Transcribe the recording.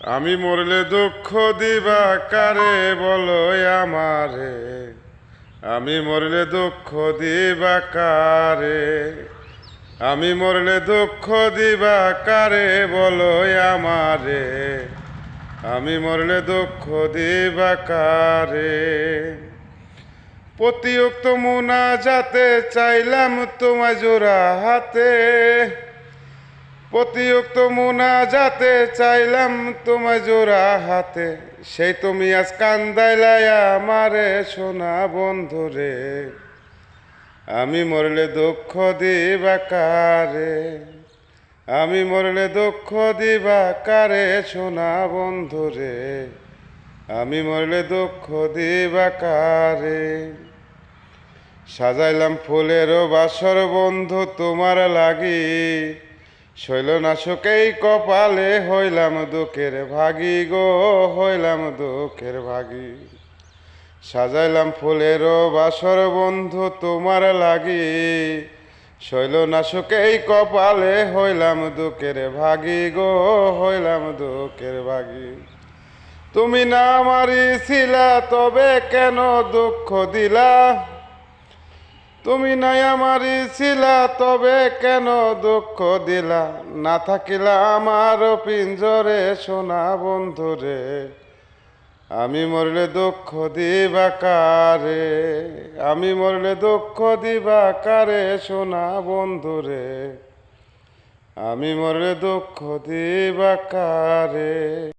আমি মরলে দুঃখ দিবা কারে বলো আমারে। আমি মরলে দুঃখ দিবা কারে। আমি মরলে দুঃখ দিবা কারে বলো আমারে। আমি মরলে দুঃখ দিবা কারে। প্রতিউক্ত মুনাজাতে চাইলাম তোমায় জোড়া হাতে। প্রতিউক্ত মুনাজাতে চাইলাম তোমায় জোড়া হাতে। সেই তুমি আজ কান্দাইলাই আমারে সোনা বন্ধুরে। আমি মরলে দুঃখ দিবা কারে। আমি মরলে দুঃখ দিবা কারে সোনা বন্ধুরে। আমি মরলে দুঃখ দিবা কারে। সাজাইলাম ফুলেরও বাসর বন্ধু তোমার লাগি। শৈলনাশকেই কপালে হইলাম দুঃখের ভাগী গো, হইলাম দুঃখের ভাগী। সাজাইলাম ফুলেরও বাসর বন্ধু তোমার লাগি। শৈলনাশকেই কপালে হইলাম দুঃখের ভাগী গো, হইলাম দুঃখের ভাগী। তুমি না মারিছিলা তবে কেন দুঃখ দিলা। তুমি নাই মারিছিলা তবে কেন দুঃখ দিলা। না থাকিলা আমার পিঞ্জরে সোনা বন্ধুরে। আমি মরলে দুঃখ দিবা কারে। আমি মরলে দুঃখ দিবা কারে সোনা বন্ধুরে। আমি মরলে দুঃখ দিবা কারে।